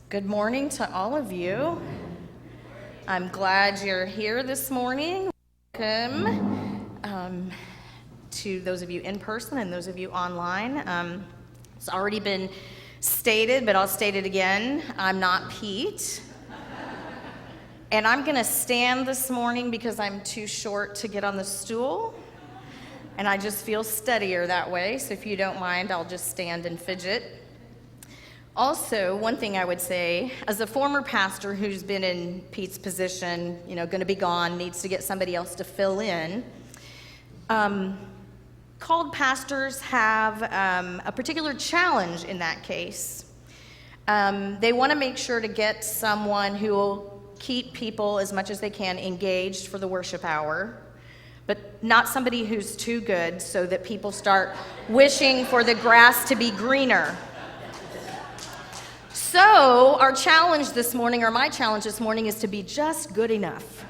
Good morning to all of you. I'm glad you're here this morning. Welcome to those of you in person and those of you online. It's already been stated, but I'll state it again. I'm not Pete. And I'm going to stand this morning because I'm too short to get on the stool. And I just feel steadier that way. So if you don't mind, I'll just stand and fidget. Also, one thing I would say, as a former pastor who's been in Pete's position, going to be gone, needs to get somebody else to fill in, called pastors have a particular challenge in that case. They want to make sure to get someone who will keep people as much as they can engaged for the worship hour, but not somebody who's too good so that people start wishing for the grass to be greener. So our challenge this morning, or my challenge this morning, is to be just good enough.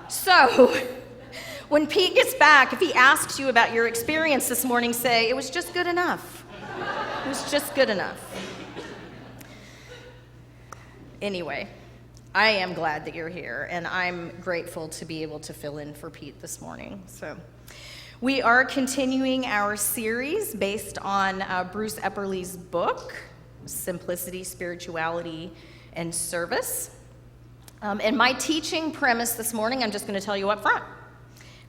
So when Pete gets back, if he asks you about your experience this morning, say, it was just good enough. It was just good enough. Anyway, I am glad that you're here, and I'm grateful to be able to fill in for Pete this morning. So we are continuing our series based on Bruce Epperly's book, Simplicity, Spirituality, and Service. And my teaching premise this morning, I'm just going to tell you up front,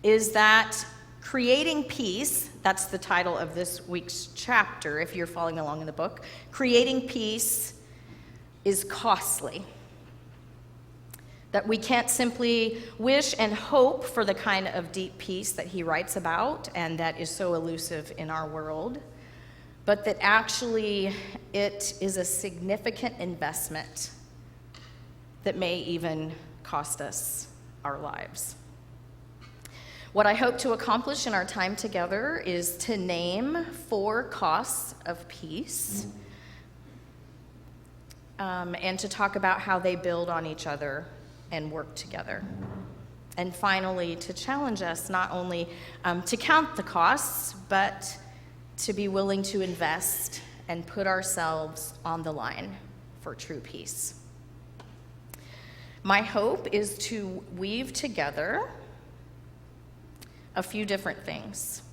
is that creating peace, that's the title of this week's chapter, if you're following along in the book, creating peace is costly. That we can't simply wish and hope for the kind of deep peace that he writes about and that is so elusive in our world, but that actually it is a significant investment that may even cost us our lives. What I hope to accomplish in our time together is to name 4 costs of peace, and to talk about how they build on each other and work together. And finally, to challenge us not only to count the costs, but to be willing to invest and put ourselves on the line for true peace. My hope is to weave together a few different things.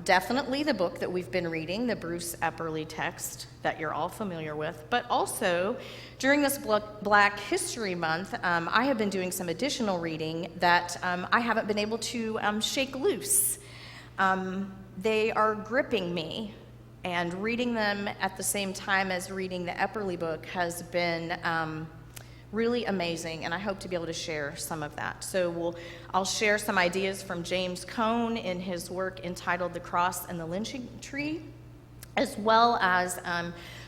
Definitely the book that we've been reading, the Bruce Epperly text that you're all familiar with, but also during this Black History Month, I have been doing some additional reading that I haven't been able to shake loose. They are gripping me, and reading them at the same time as reading the Epperly book has been really amazing, and I hope to be able to share some of that. So I'll share some ideas from James Cone in his work entitled The Cross and the Lynching Tree, as well as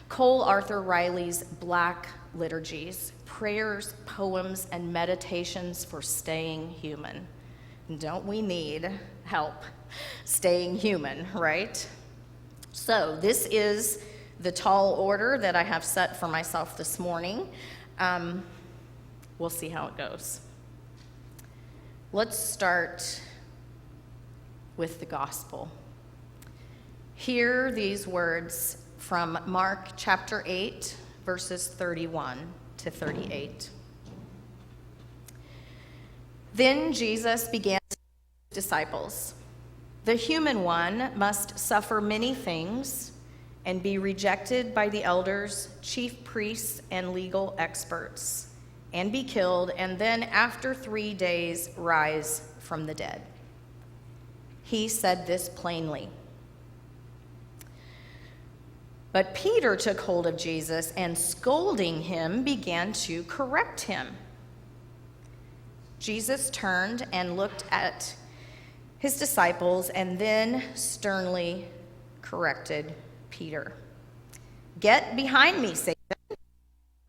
Cole Arthur Riley's Black Liturgies, Prayers, Poems, and Meditations for Staying Human. Don't we need help staying human, right? So this is the tall order that I have set for myself this morning. We'll see how it goes. Let's start with the gospel. Hear these words from Mark chapter 8, verses 31 to 38. Then Jesus began to tell his disciples, "The human one must suffer many things and be rejected by the elders, chief priests, and legal experts, and be killed, and then after 3 days rise from the dead." He said this plainly. But Peter took hold of Jesus and, scolding him, began to correct him. Jesus turned and looked at his disciples and then sternly corrected Peter. "Get behind me, Satan.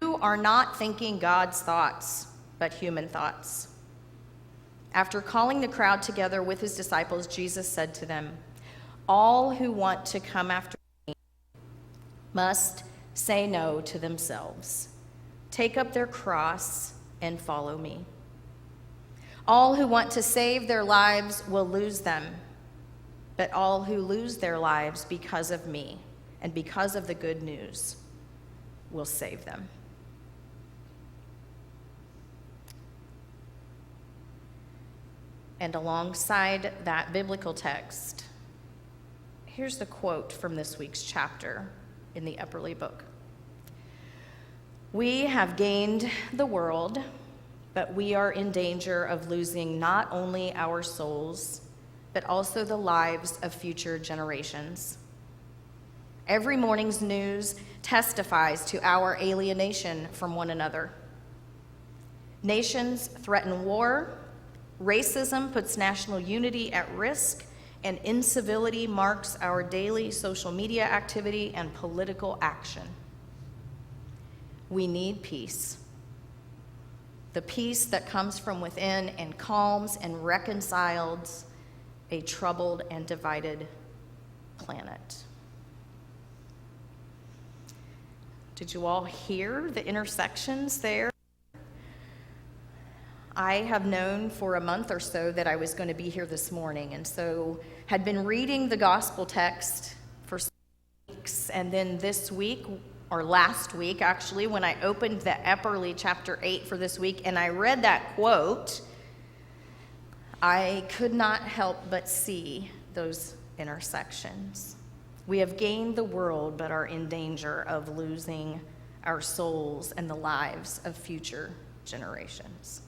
You are not thinking God's thoughts, but human thoughts." After calling the crowd together with his disciples, Jesus said to them, "All who want to come after me must say no to themselves, take up their cross, and follow me. All who want to save their lives will lose them, but all who lose their lives because of me and because of the good news will save them. And alongside that biblical text, here's the quote from this week's chapter in the Epperly book. We have gained the world, but we are in danger of losing not only our souls, but also the lives of future generations. Every morning's news testifies to our alienation from one another. Nations threaten war, racism puts national unity at risk, and incivility marks our daily social media activity and political action. We need peace. The peace that comes from within and calms and reconciles a troubled and divided planet. Did you all hear the intersections there? I have known for a month or so that I was going to be here this morning, and so had been reading the gospel text for weeks, and then this week, or last week actually, when I opened the Epperly chapter 8 for this week, and I read that quote, I could not help but see those intersections. We have gained the world, but are in danger of losing our souls and the lives of future generations.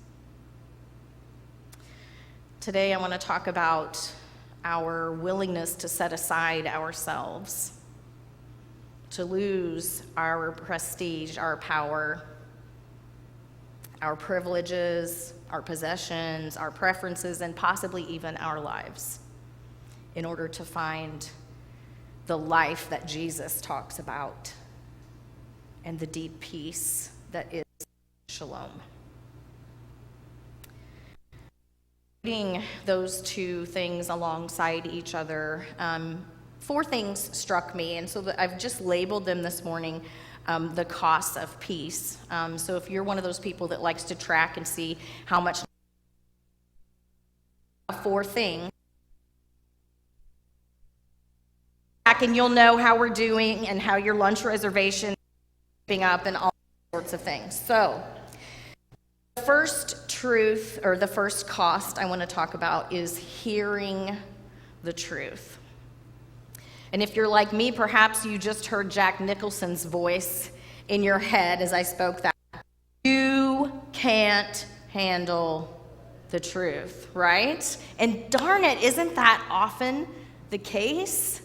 Today, I want to talk about our willingness to set aside ourselves, to lose our prestige, our power, our privileges, our possessions, our preferences, and possibly even our lives, in order to find the life that Jesus talks about and the deep peace that is shalom. Reading those two things alongside each other, four things struck me, and so I've just labeled them this morning, the costs of peace. So if you're one of those people that likes to track and see how much, four things, and you'll know how we're doing and how your lunch reservation is keeping up and all sorts of things. So the first truth, or the first cost I want to talk about, is hearing the truth. And if you're like me, perhaps you just heard Jack Nicholson's voice in your head as I spoke that. You can't handle the truth, right? And darn it, isn't that often the case?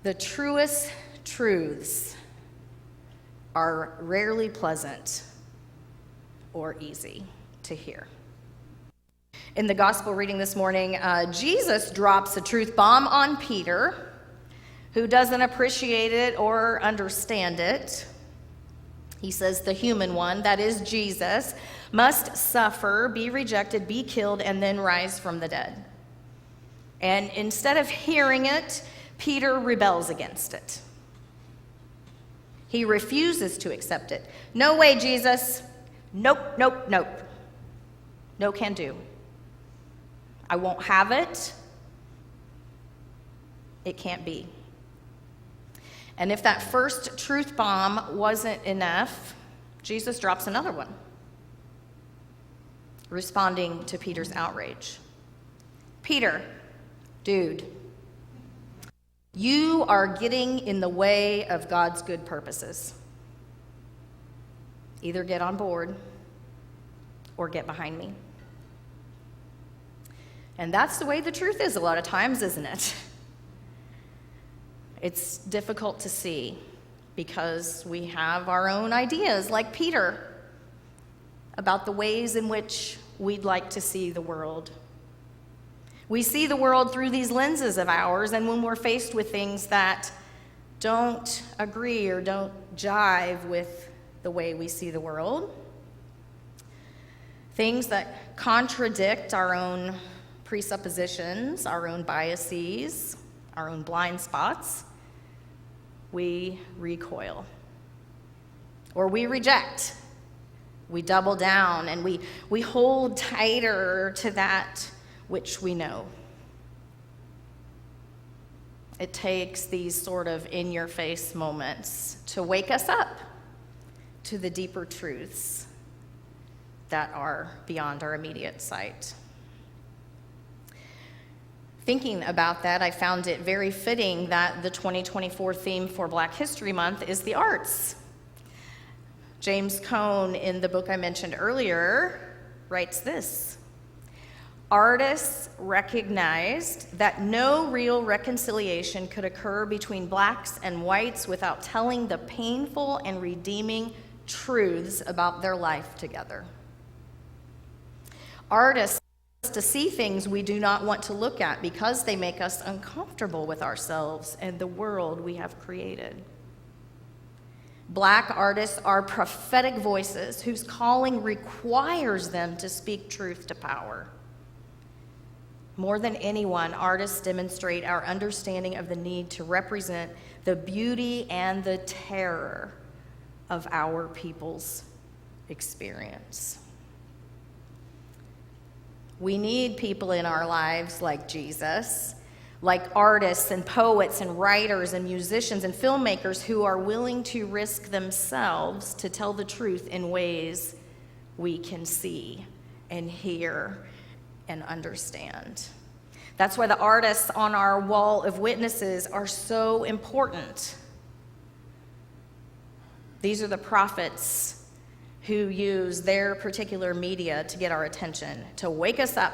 The truest truths are rarely pleasant or easy to hear. In the gospel reading this morning, Jesus drops a truth bomb on Peter, who doesn't appreciate it or understand it. He says the human one, that is Jesus, must suffer, be rejected, be killed, and then rise from the dead. And instead of hearing it, Peter rebels against it. He refuses to accept it. No way, Jesus. Nope, nope, nope. No can do. I won't have it. It can't be. And if that first truth bomb wasn't enough, Jesus drops another one, responding to Peter's outrage. Peter, dude, you are getting in the way of God's good purposes. Either get on board or get behind me. And that's the way the truth is a lot of times, isn't it? It's difficult to see because we have our own ideas, like Peter, about the ways in which we'd like to see the world. We see the world through these lenses of ours, and when we're faced with things that don't agree or don't jive with the way we see the world, things that contradict our own presuppositions, our own biases, our own blind spots, we recoil. Or we reject. We double down, and we hold tighter to that which we know. It takes these sort of in-your-face moments to wake us up to the deeper truths that are beyond our immediate sight. Thinking about that, I found it very fitting that the 2024 theme for Black History Month is the arts. James Cone, in the book I mentioned earlier, writes this: artists recognized that no real reconciliation could occur between blacks and whites without telling the painful and redeeming truths about their life together. Artists to see things we do not want to look at because they make us uncomfortable with ourselves and the world we have created. Black artists are prophetic voices whose calling requires them to speak truth to power. More than anyone, artists demonstrate our understanding of the need to represent the beauty and the terror of our people's experience. We need people in our lives like Jesus, like artists and poets and writers and musicians and filmmakers who are willing to risk themselves to tell the truth in ways we can see and hear and understand. That's why the artists on our wall of witnesses are so important. These are the prophets who use their particular media to get our attention, to wake us up.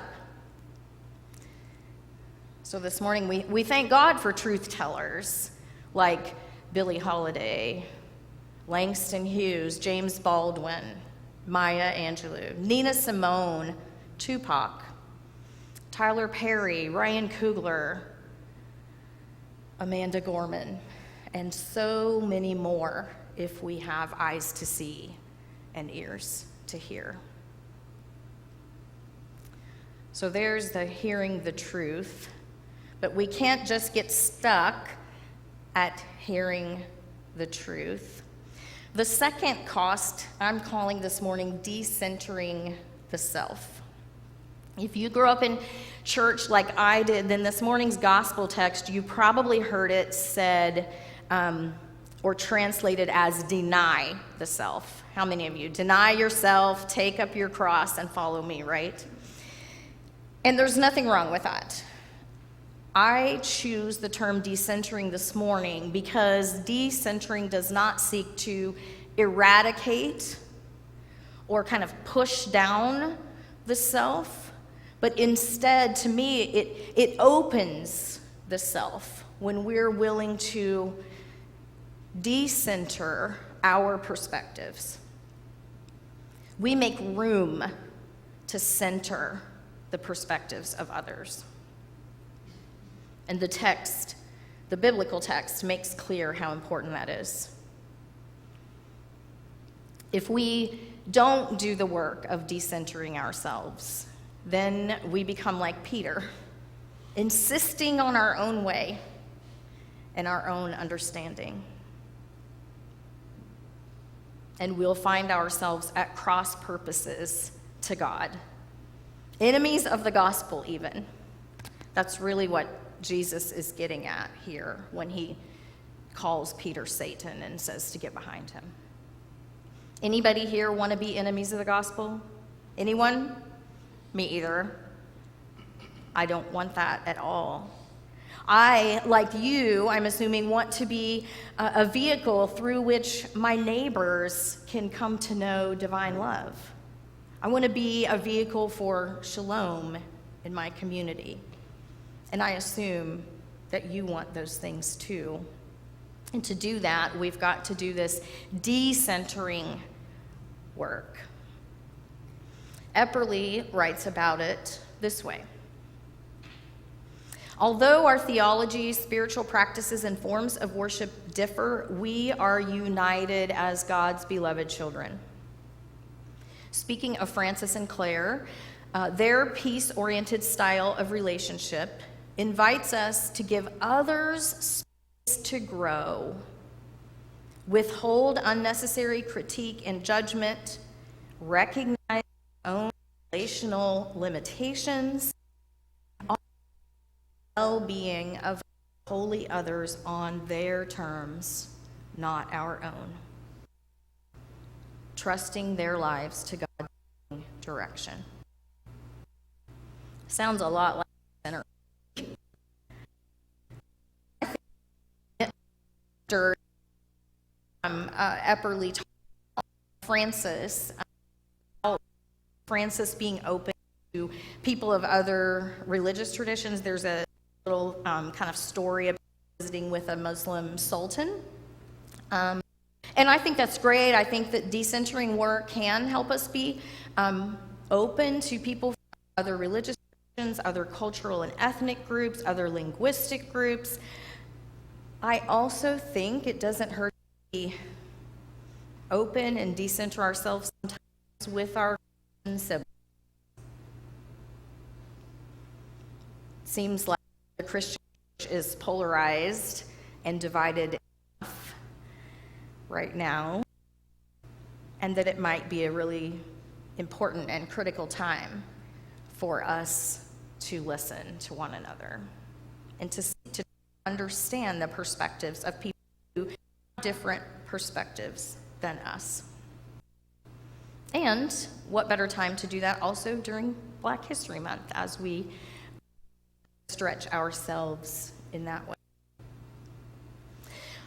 So this morning, we thank God for truth tellers like Billie Holiday, Langston Hughes, James Baldwin, Maya Angelou, Nina Simone, Tupac, Tyler Perry, Ryan Coogler, Amanda Gorman, and so many more if we have eyes to see and ears to hear. So there's the hearing the truth, but we can't just get stuck at hearing the truth. The second cost I'm calling this morning decentering the self. If you grew up in church like I did, then this morning's gospel text, you probably heard it said or translated as deny the self. How many of you? Deny yourself, take up your cross, and follow me, right? And there's nothing wrong with that. I choose the term decentering this morning because decentering does not seek to eradicate or kind of push down the self, but instead, to me, it opens the self when we're willing to decenter our perspectives. We make room to center the perspectives of others. And the text, the biblical text, makes clear how important that is. If we don't do the work of decentering ourselves, then we become like Peter, insisting on our own way and our own understanding. And we'll find ourselves at cross purposes to God. Enemies of the gospel, even. That's really what Jesus is getting at here when he calls Peter Satan and says to get behind him. Anybody here want to be enemies of the gospel? Anyone? Me either. I don't want that at all. I, like you, I'm assuming, want to be a vehicle through which my neighbors can come to know divine love. I want to be a vehicle for shalom in my community. And I assume that you want those things too. And to do that, we've got to do this decentering work. Epperly writes about it this way. Although our theology, spiritual practices, and forms of worship differ, we are united as God's beloved children. Speaking of Francis and Claire, their peace-oriented style of relationship invites us to give others space to grow, withhold unnecessary critique and judgment, recognize our own relational limitations, and well-being of holy others on their terms, not our own. Trusting their lives to God's direction. Sounds a lot like center. I think after Epperly talked about Francis being open to people of other religious traditions. There's a little kind of story about visiting with a Muslim sultan. And I think that's great. I think that decentering work can help us be open to people from other religious traditions, other cultural and ethnic groups, other linguistic groups. I also think it doesn't hurt to be open and decenter ourselves sometimes with our siblings. Seems like the Christian church is polarized and divided enough right now, and that it might be a really important and critical time for us to listen to one another and to understand the perspectives of people who have different perspectives than us. And what better time to do that also during Black History Month, as we stretch ourselves in that way.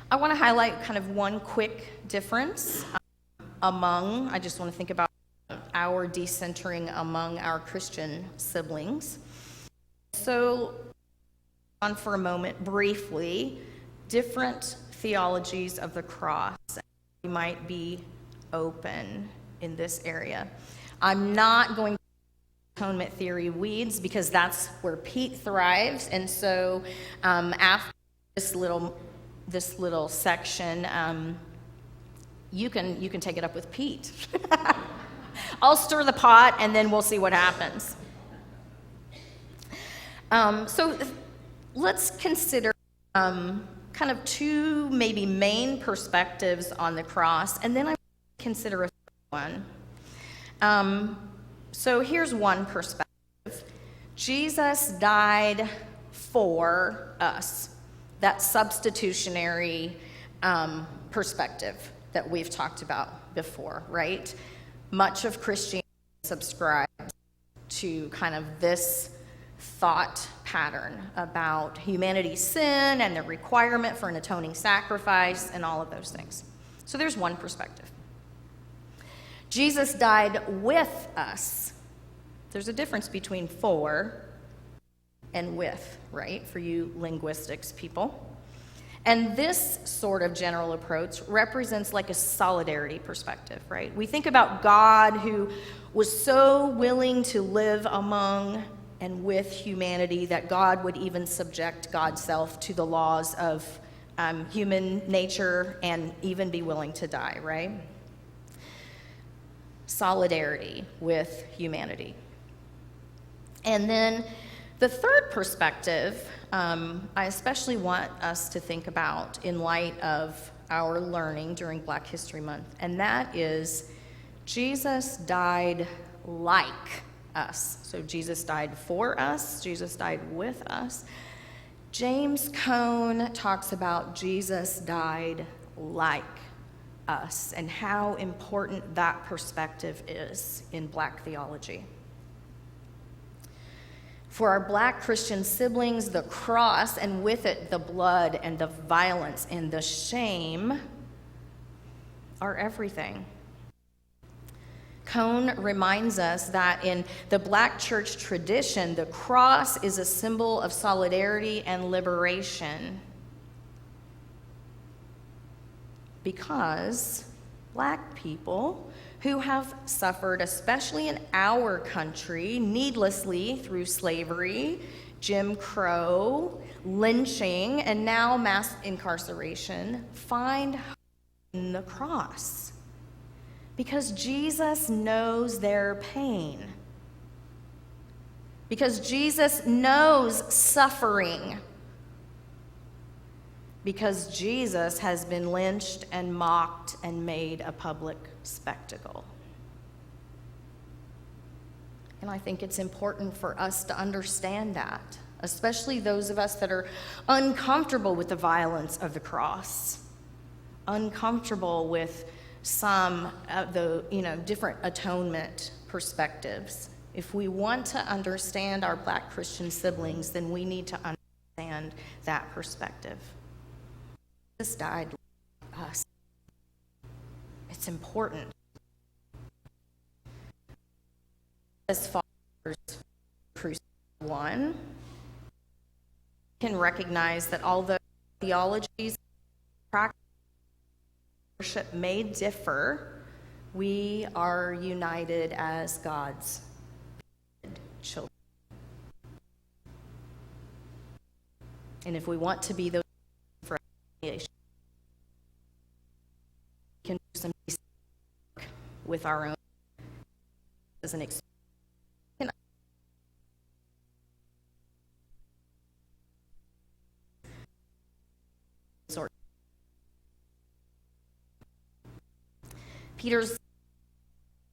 I want to highlight kind of one quick difference I just want to think about our decentering among our Christian siblings. So, on for a moment, briefly, different theologies of the cross. We might be open in this area. I'm not going to atonement theory weeds because that's where Pete thrives, and so after this little section, you can take it up with Pete. I'll stir the pot, and then we'll see what happens. So let's consider kind of two maybe main perspectives on the cross, and then I consider a third one. So here's one perspective. Jesus died for us. That substitutionary perspective that we've talked about before, right? Much of Christianity subscribes to kind of this thought pattern about humanity's sin and the requirement for an atoning sacrifice and all of those things. So there's one perspective. Jesus died with us. There's a difference between for and with, right, for you linguistics people. And this sort of general approach represents like a solidarity perspective, right? We think about God who was so willing to live among and with humanity that God would even subject God's self to the laws of human nature and even be willing to die, right? Solidarity with humanity. And then the third perspective, I especially want us to think about in light of our learning during Black History Month, and that is Jesus died like us. So Jesus died for us, Jesus died with us. James Cone talks about Jesus died like us and how important that perspective is in Black theology. For our Black Christian siblings, the cross, and with it the blood and the violence and the shame, are everything. Cone reminds us that in the Black church tradition, the cross is a symbol of solidarity and liberation because Black people who have suffered, especially in our country, needlessly through slavery, Jim Crow, lynching, and now mass incarceration, find hope in the cross because Jesus knows their pain, because Jesus knows suffering, because Jesus has been lynched and mocked and made a public spectacle. And I think it's important for us to understand that especially those of us that are uncomfortable with the violence of the cross, uncomfortable with some of the different atonement perspectives. If we want to understand our Black Christian siblings, then we need to understand that perspective. Jesus died for us. It's important. As followers of Crucified One, can recognize that although theologies, practice, worship may differ, we are united as God's children. And if we want to be those for creation, we can do some work with our own as an experience. Peter's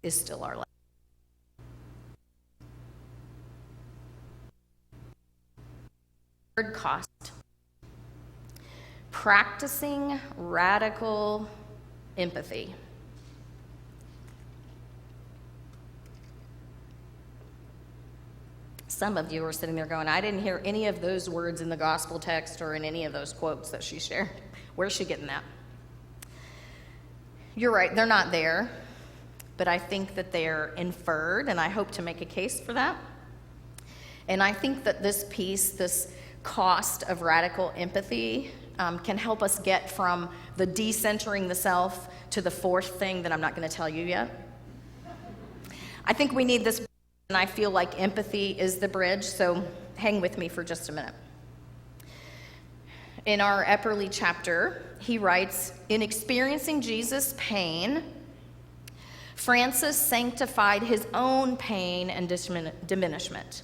is still our life. Third cost: practicing radical empathy. Some of you are sitting there going, I didn't hear any of those words in the gospel text or in any of those quotes that she shared. Where's she getting that? You're right, they're not there, but I think that they're inferred, and I hope to make a case for that. And I think that this piece, this cost of radical empathy, can help us get from the decentering the self to the fourth thing that I'm not going to tell you yet. I think we need this, and I feel like empathy is the bridge, so hang with me for just a minute. In our Epperly chapter, he writes, in experiencing Jesus' pain, Francis sanctified his own pain and diminishment.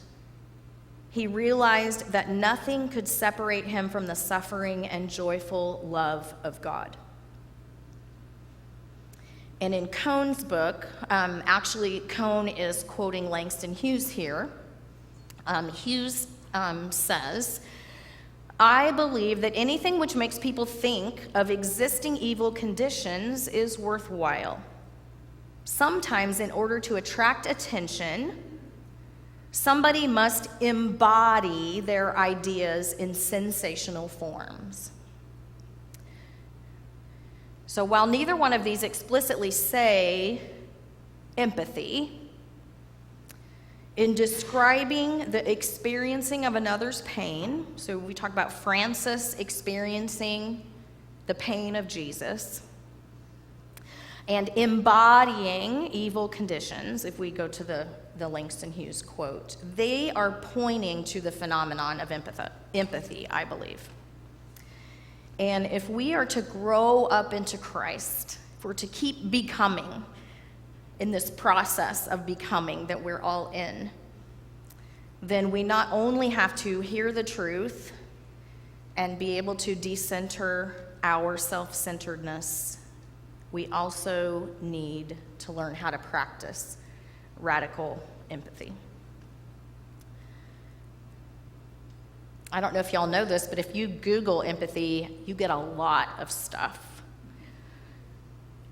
He realized that nothing could separate him from the suffering and joyful love of God. And in Cone's book, actually Cone is quoting Langston Hughes here. Hughes says, I believe that anything which makes people think of existing evil conditions is worthwhile. Sometimes, in order to attract attention, somebody must embody their ideas in sensational forms. So while neither one of these explicitly say empathy, in describing the experiencing of another's pain, so we talk about Francis experiencing the pain of Jesus, and embodying evil conditions, if we go to the Langston Hughes quote, they are pointing to the phenomenon of empathy, I believe. And if we are to grow up into Christ, if we're to keep becoming in this process of becoming that we're all in, then we not only have to hear the truth and be able to decenter our self-centeredness, we also need to learn how to practice radical empathy. I don't know if y'all know this, but if you Google empathy, you get a lot of stuff.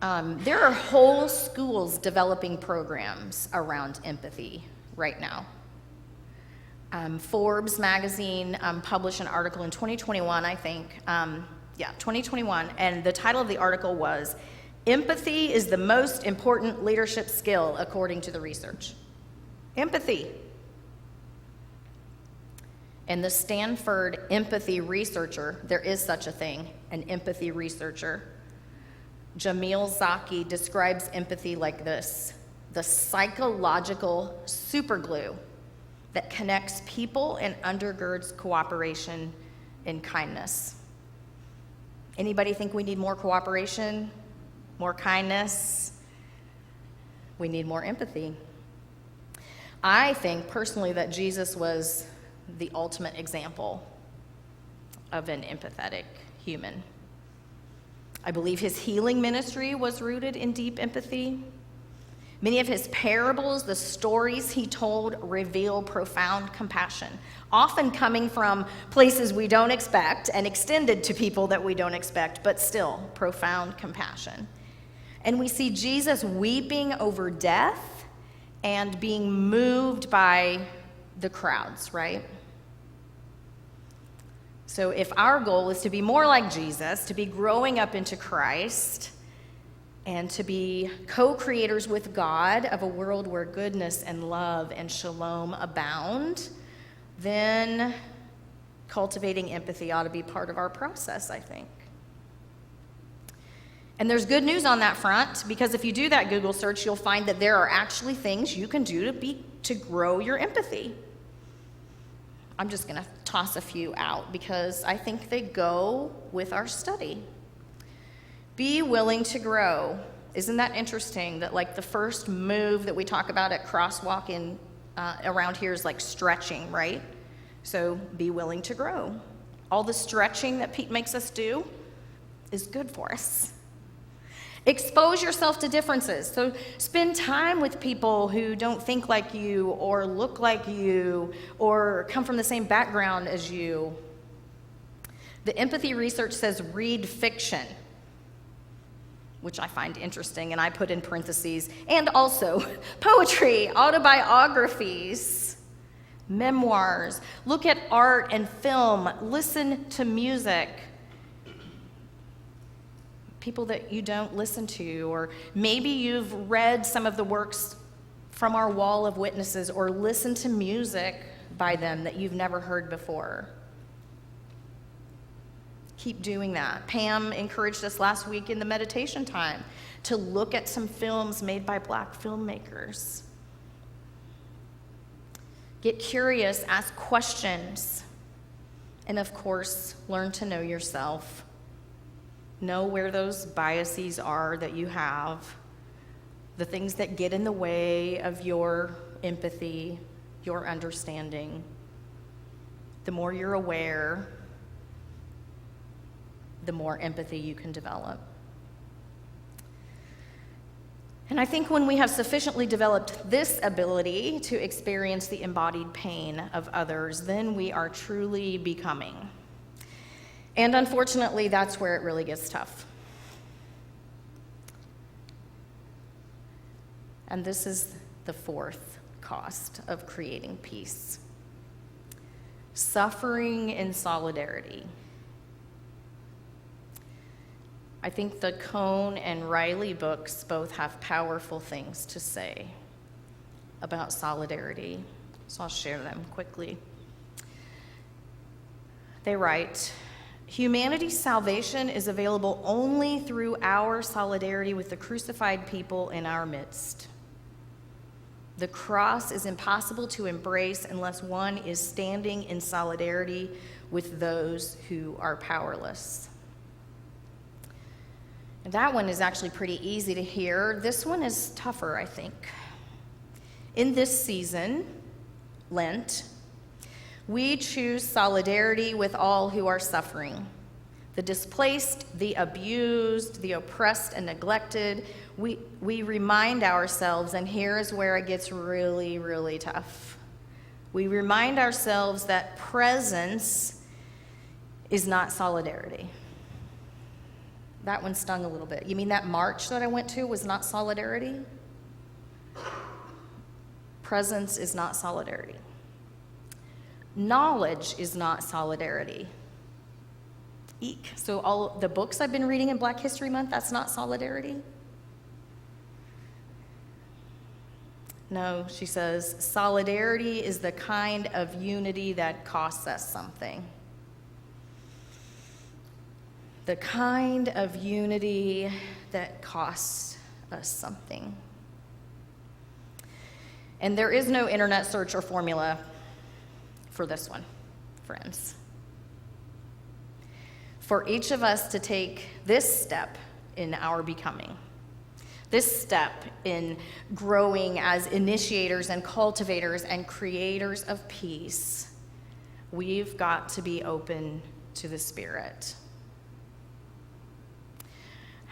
There are whole schools developing programs around empathy right now. Forbes magazine published an article in 2021, I think. 2021, and the title of the article was, Empathy is the most important leadership skill according to the research. Empathy. And the Stanford empathy researcher, there is such a thing, an empathy researcher, Jamil Zaki, describes empathy like this: the psychological superglue that connects people and undergirds cooperation and kindness. Anybody think we need more cooperation, more kindness? We need more empathy. I think personally that Jesus was the ultimate example of an empathetic human. I believe his healing ministry was rooted in deep empathy. Many of his parables, the stories he told, reveal profound compassion, often coming from places we don't expect and extended to people that we don't expect, but still profound compassion. And we see Jesus weeping over death and being moved by the crowds, right? So if our goal is to be more like Jesus, to be growing up into Christ, and to be co-creators with God of a world where goodness and love and shalom abound, then cultivating empathy ought to be part of our process, I think. And there's good news on that front, because if you do that Google search, you'll find that there are actually things you can do to grow your empathy. I'm just going to toss a few out because I think they go with our study. Be willing to grow. Isn't that interesting that like the first move that we talk about at Crosswalk in around here is like stretching, right? So be willing to grow. All the stretching that Pete makes us do is good for us. Expose yourself to differences. So spend time with people who don't think like you or look like you or come from the same background as you. The empathy research says read fiction, which I find interesting, and I put in parentheses, and also poetry, autobiographies, memoirs. Look at art and film. Listen to music. People that you don't listen to, or maybe you've read some of the works from our wall of witnesses or listened to music by them that you've never heard before. Keep doing that. Pam encouraged us last week in the meditation time to look at some films made by Black filmmakers. Get curious, ask questions, and of course, learn to know yourself. Know where those biases are that you have, the things that get in the way of your empathy, your understanding. The more you're aware, the more empathy you can develop. And I think when we have sufficiently developed this ability to experience the embodied pain of others, then we are truly becoming. And unfortunately, that's where it really gets tough. And this is the fourth cost of creating peace. Suffering in solidarity. I think the Cohn and Riley books both have powerful things to say about solidarity, so I'll share them quickly. They write, humanity's salvation is available only through our solidarity with the crucified people in our midst. The cross is impossible to embrace unless one is standing in solidarity with those who are powerless. And that one is actually pretty easy to hear. This one is tougher, I think. In this season, Lent, we choose solidarity with all who are suffering. The displaced, the abused, the oppressed and neglected. We remind ourselves, and here is where it gets really, really tough. We remind ourselves that presence is not solidarity. That one stung a little bit. You mean that march that I went to was not solidarity? Presence is not solidarity. Knowledge is not solidarity. Eek. So all the books I've been reading in Black History Month, that's not solidarity? No, she says, solidarity is the kind of unity that costs us something. The kind of unity that costs us something. And there is no internet search or formula for this one, friends. For each of us to take this step in our becoming, this step in growing as initiators and cultivators and creators of peace, we've got to be open to the Spirit.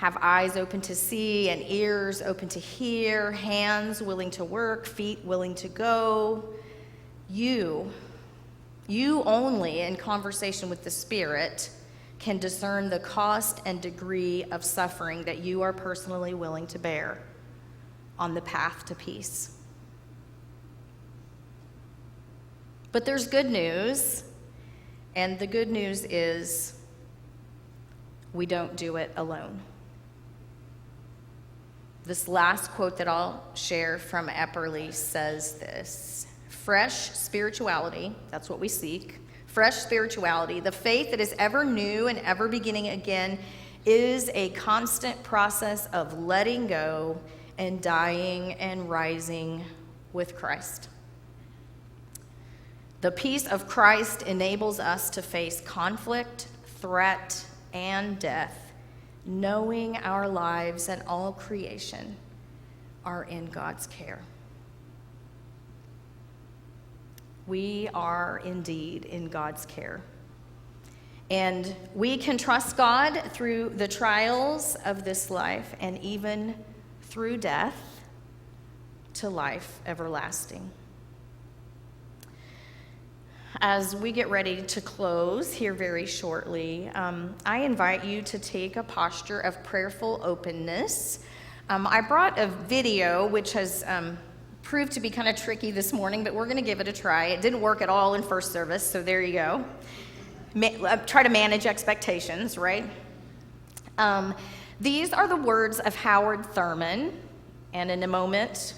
have eyes open to see and ears open to hear, hands willing to work, feet willing to go. You only, in conversation with the Spirit, can discern the cost and degree of suffering that you are personally willing to bear on the path to peace. But there's good news, and the good news is we don't do it alone. This last quote that I'll share from Epperly says this: fresh spirituality, that's what we seek, fresh spirituality, the faith that is ever new and ever beginning again, is a constant process of letting go and dying and rising with Christ. The peace of Christ enables us to face conflict, threat, and death, knowing our lives and all creation are in God's care. We are indeed in God's care. And we can trust God through the trials of this life and even through death to life everlasting. As we get ready to close here very shortly, I invite you to take a posture of prayerful openness. I brought a video which has proved to be kind of tricky this morning, but we're going to give it a try. It didn't work at all in first service, so there you go. Try to manage expectations, right? These are the words of Howard Thurman, and in a moment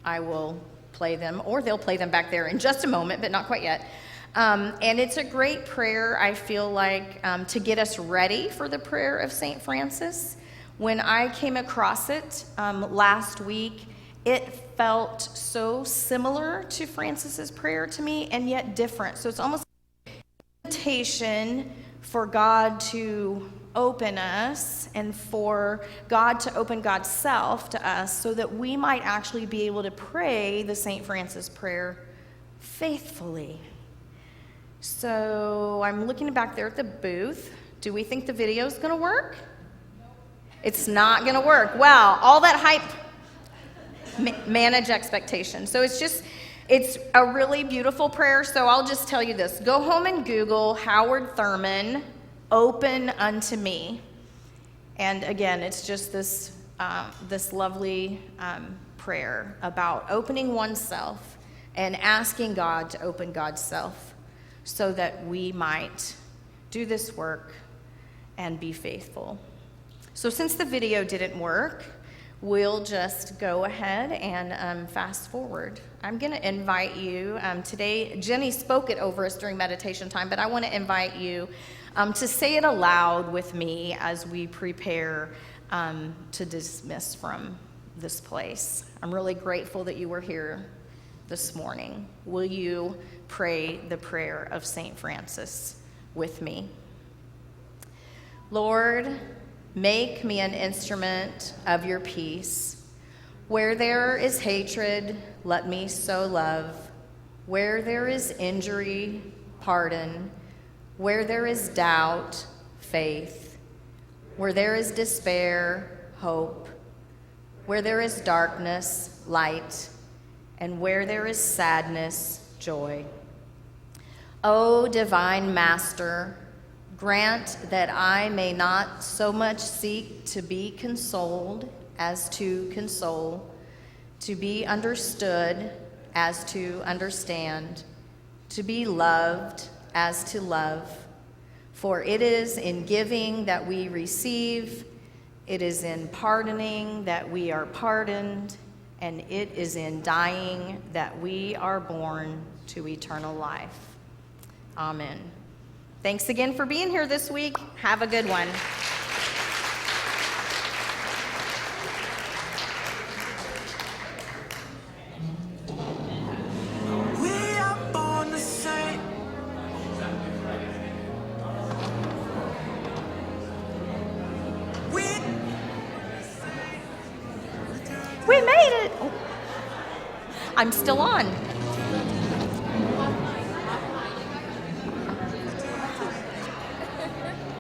I will play them, or they'll play them back there in just a moment, but not quite yet. And it's a great prayer, I feel like, to get us ready for the prayer of St. Francis. When I came across it last week, it felt so similar to Francis's prayer to me, and yet different. So it's almost an invitation for God to open us and for God to open God's self to us so that we might actually be able to pray the St. Francis prayer faithfully. So I'm looking back there at the booth. Do we think the video's going to work? It's not going to work. Wow, all that hype. Manage expectations. So it's a really beautiful prayer. So I'll just tell you this. Go home and Google Howard Thurman, "Open Unto Me." And again, it's just this lovely prayer about opening oneself and asking God to open God's self so that we might do this work and be faithful. So since the video didn't work, we'll just go ahead and fast forward. I'm going to invite you today. Jenny spoke it over us during meditation time, but I want to invite you to say it aloud with me as we prepare to dismiss from this place. I'm really grateful that you were here this morning. Will you pray the prayer of St. Francis with me? Lord, make me an instrument of your peace. Where there is hatred, let me sow love. Where there is injury, pardon. Where there is doubt, faith. Where there is despair, hope. Where there is darkness, light. And where there is sadness, joy. O divine Master, grant that I may not so much seek to be consoled as to console, to be understood as to understand, to be loved as to love. For it is in giving that we receive, it is in pardoning that we are pardoned, and it is in dying that we are born to eternal life. Amen. Thanks again for being here this week. Have a good one. We are born the same. We made it. Oh. I'm still on.